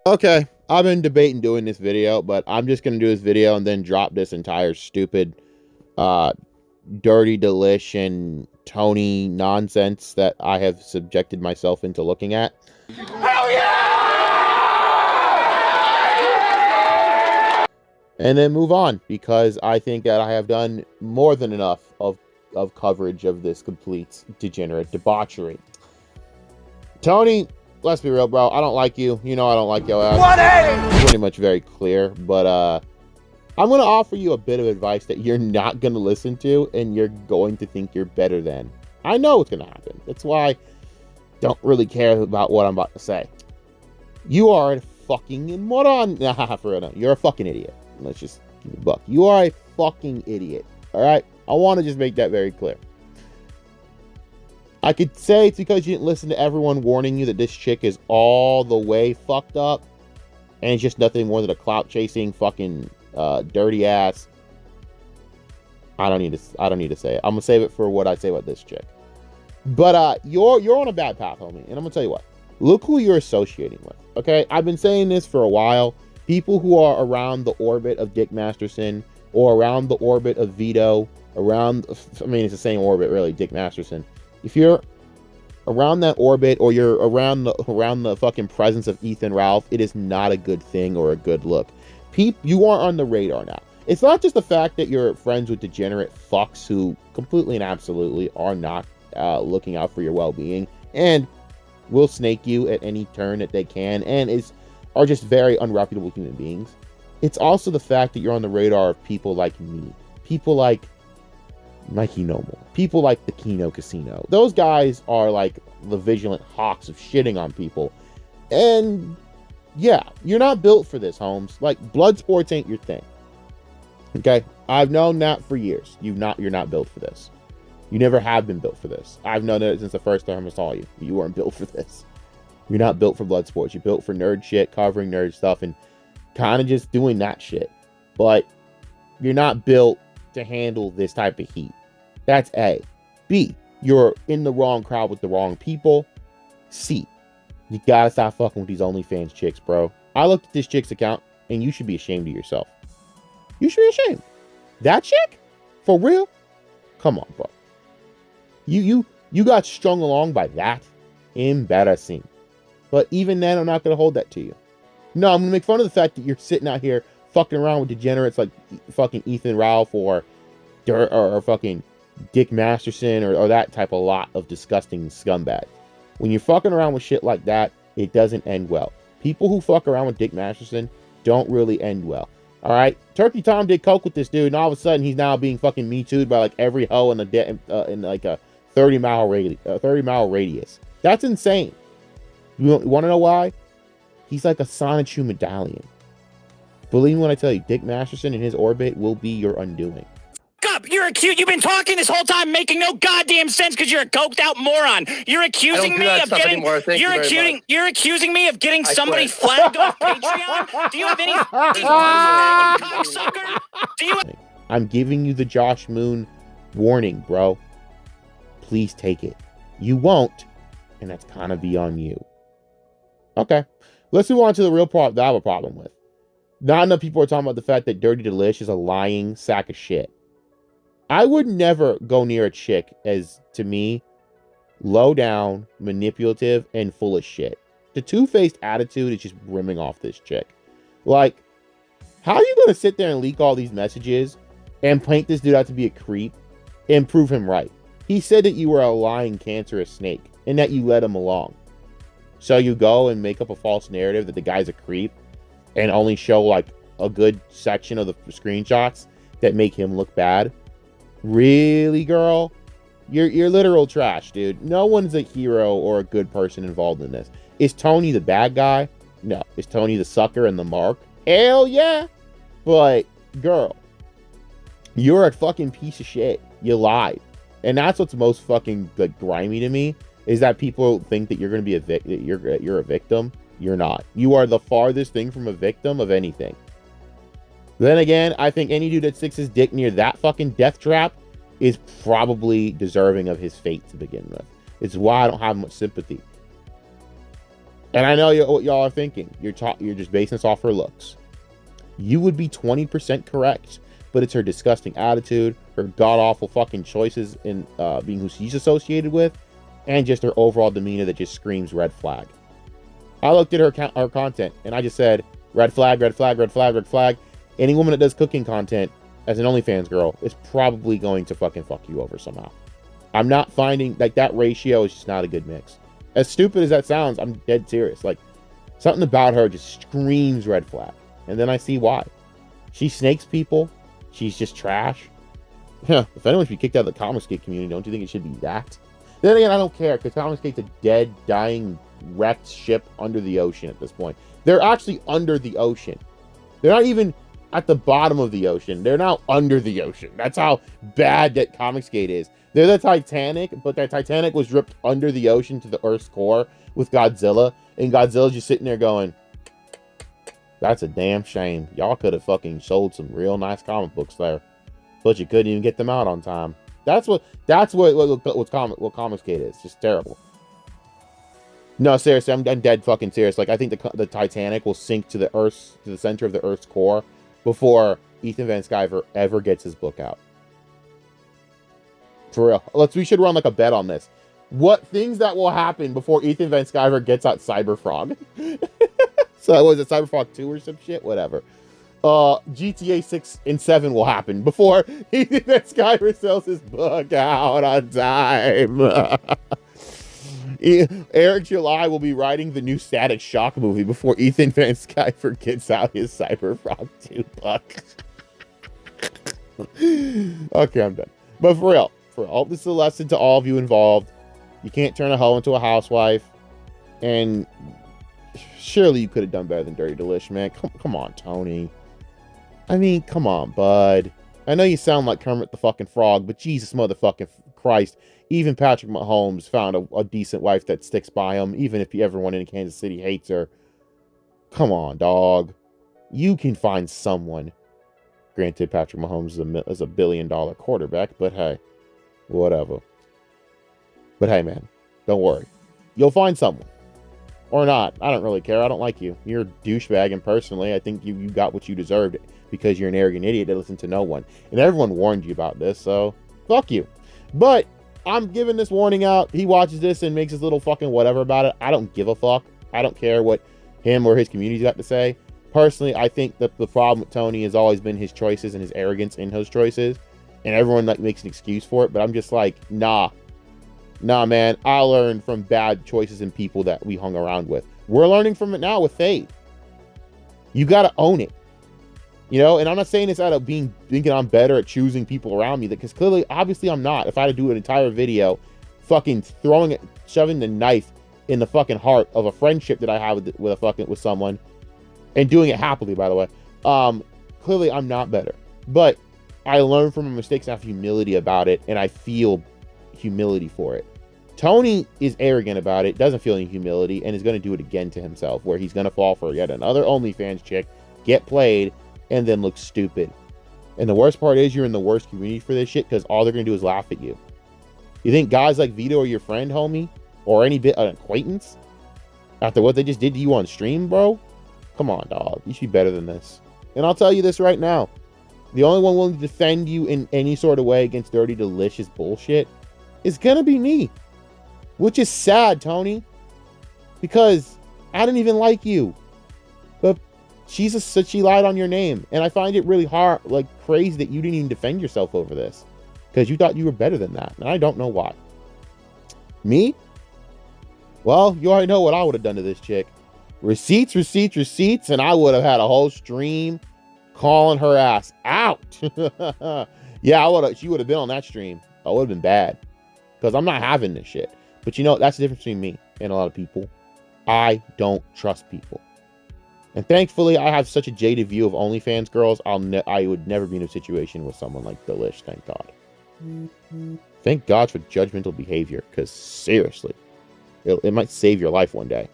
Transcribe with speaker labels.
Speaker 1: Okay, I've been debating doing this video, but I'm just gonna do this video and then drop this entire stupid, dirty delish and Tony nonsense that I have subjected myself into looking at. Hell yeah! And then move on, because I think that I have done more than enough of coverage of this complete degenerate debauchery. Tony, let's be real, bro. I don't like you. You know I don't like your ass. It's pretty much very clear. But I'm going to offer you a bit of advice that you're not going to listen to, and you're going to think you're better than. I know what's going to happen. That's why I don't really care about what I'm about to say. You are a fucking moron. Nah, for real, no. You're a fucking idiot. Let's just give it a buck. You are a fucking idiot. All right? I want to just make that very clear. I could say it's because you didn't listen to everyone warning you that this chick is all the way fucked up, and it's just nothing more than a clout chasing fucking dirty ass. I don't need to say it. I'm gonna save it for what I say about this chick. But you're on a bad path, homie, and I'm gonna tell you what. Look who you're associating with. Okay, I've been saying this for a while. People who are around the orbit of Dick Masterson, or around the orbit of Vito, it's the same orbit really, Dick Masterson. If you're around that orbit, or you're around the fucking presence of Ethan Ralph, it is not a good thing or a good look. You are on the radar now. It's not just the fact that you're friends with degenerate fucks who completely and absolutely are not looking out for your well-being and will snake you at any turn that they can, and are just very unreputable human beings. It's also the fact that you're on the radar of people like me, people like Mikey No More, people like the Kino Casino. Those guys are like the vigilant hawks of shitting on people. And yeah, you're not built for this, Holmes. Like, blood sports ain't your thing. Okay? I've known that for years. You're not built for this. You never have been built for this. I've known that since the first time I saw you. You weren't built for this. You're not built for blood sports. You're built for nerd shit, covering nerd stuff, and kind of just doing that shit. But you're not built to handle this type of heat. That's A. B. You're in the wrong crowd with the wrong people. C. You gotta stop fucking with these OnlyFans chicks, bro. I looked at this chick's account, and you should be ashamed of yourself. You should be ashamed. That chick? For real? Come on, bro. You got strung along by that? Embarrassing. But even then, I'm not gonna hold that to you. No, I'm gonna make fun of the fact that you're sitting out here fucking around with degenerates like fucking Ethan Ralph or fucking Dick Masterson or that type of lot of disgusting scumbags. When you're fucking around with shit like that, it doesn't end well. People who fuck around with Dick Masterson don't really end well. All right, Turkey Tom did coke with this dude, and all of a sudden he's now being fucking Me Too'd by like every hoe in like a 30-mile radius. That's insane. You want to know why? He's like a Sonichu medallion. Believe me when I tell you, Dick Masterson in his orbit will be your undoing.
Speaker 2: Up! You're accused. You've been talking this whole time, making no goddamn sense because you're a coked out moron. You're accusing me of getting. You're accusing me of getting somebody flagged off Patreon. Do you have any cocksucker? Do you?
Speaker 1: I'm giving you the Josh Moon warning, bro. Please take it. You won't, and that's kind of beyond you. Okay, let's move on to the real part that I have a problem with. Not enough people are talking about the fact that Dirty Delish is a lying sack of shit. I would never go near a chick as, to me, low down, manipulative, and full of shit. The two-faced attitude is just brimming off this chick. Like, how are you going to sit there and leak all these messages and paint this dude out to be a creep and prove him right? He said that you were a lying, cancerous snake and that you led him along. So you go and make up a false narrative that the guy's a creep and only show, like, a good section of the screenshots that make him look bad? Really, girl? You're literal trash, dude. No one's a hero or a good person involved in this. Is Tony the bad guy? No. Is Tony the sucker and the mark? Hell yeah! But, girl, you're a fucking piece of shit. You lied. And that's what's most fucking, like, grimy to me, is that people think that you're going to be you're a victim. You're not. You are the farthest thing from a victim of anything. Then again, I think any dude that sticks his dick near that fucking death trap is probably deserving of his fate to begin with. It's why I don't have much sympathy. And I know what y'all are thinking. You're just basing this off her looks. You would be 20% correct, but it's her disgusting attitude, her god-awful fucking choices in being who she's associated with, and just her overall demeanor that just screams red flag. I looked at her content, and I just said, red flag, red flag, red flag, red flag. Any woman that does cooking content as an OnlyFans girl is probably going to fucking fuck you over somehow. I'm not finding, like, that ratio is just not a good mix. As stupid as that sounds, I'm dead serious. Like, something about her just screams red flag. And then I see why. She snakes people. She's just trash. Yeah, if anyone should be kicked out of the Comicsgate community, don't you think it should be that? Then again, I don't care, because Comicsgate's a dead, dying, wrecked ship under the ocean at this point. They're actually under the ocean. They're not even at the bottom of the ocean. They're now under the ocean. That's how bad that Comicsgate is. They're the Titanic, but that Titanic was ripped under the ocean to the Earth's core with Godzilla, and Godzilla's just sitting there going, that's a damn shame. Y'all could have fucking sold some real nice comic books there, but you couldn't even get them out on time. That's what Comicsgate is. Just terrible. No, seriously, I'm dead fucking serious. Like, I think the Titanic will sink to the center of the Earth's core before Ethan Van Sciver ever gets his book out. For real. We should run like a bet on this. What things that will happen before Ethan Van Sciver gets out Cyberfrog? So was it Cyberfrog 2 or some shit? Whatever. GTA 6 and 7 will happen before Ethan Van Sciver sells his book out on time. Eric July will be writing the new Static Shock movie before Ethan Van Sciver gets out his Cyberfrog 2 book. Okay, I'm done. But for real, this is a lesson to all of you involved. You can't turn a hoe into a housewife. And surely you could have done better than Dirty Delish, man. Come on, Tony. I mean, come on, bud. I know you sound like Kermit the fucking Frog, but Jesus motherfucking Christ. Even Patrick Mahomes found a decent wife that sticks by him, even if everyone in Kansas City hates her. Come on, dog. You can find someone. Granted, Patrick Mahomes is a $1 billion quarterback, but hey, whatever. But hey, man, don't worry. You'll find someone. Or not. I don't really care. I don't like you. You're a douchebag, and personally, I think you got what you deserved because you're an arrogant idiot that listens to no one. And everyone warned you about this, so fuck you. But I'm giving this warning out. He watches this and makes his little fucking whatever about it. I don't give a fuck. I don't care what him or his community's got to say. Personally, I think that the problem with Tony has always been his choices and his arrogance in those choices. And everyone like makes an excuse for it. But I'm just like, nah, man. I learned from bad choices and people that we hung around with. We're learning from it now with Fade. You got to own it. You know, and I'm not saying this out of thinking I'm better at choosing people around me, because clearly, obviously I'm not. If I had to do an entire video fucking shoving the knife in the fucking heart of a friendship that I have with someone, and doing it happily, by the way, clearly I'm not better. But I learn from my mistakes and have humility about it, and I feel humility for it. Tony is arrogant about it, doesn't feel any humility, and is going to do it again to himself, where he's going to fall for yet another OnlyFans chick, get played, and then look stupid. And the worst part is you're in the worst community for this shit, because all they're going to do is laugh at you. You think guys like Vito are your friend, homie? Or any bit an acquaintance? After what they just did to you on stream, bro? Come on, dog. You should be better than this. And I'll tell you this right now. The only one willing to defend you in any sort of way against Dirty Delicious bullshit is going to be me. Which is sad, Tony. Because I didn't even like you. But she lied on your name. And I find it really hard, like crazy that you didn't even defend yourself over this. Because you thought you were better than that. And I don't know why. Me? Well, you already know what I would have done to this chick. Receipts, and I would have had a whole stream calling her ass out. Yeah, she would have been on that stream. That would have been bad. Because I'm not having this shit. But you know, that's the difference between me and a lot of people. I don't trust people. And thankfully, I have such a jaded view of OnlyFans girls, I would never be in a situation with someone like Delish, thank God. Thank God for judgmental behavior, because seriously, it might save your life one day.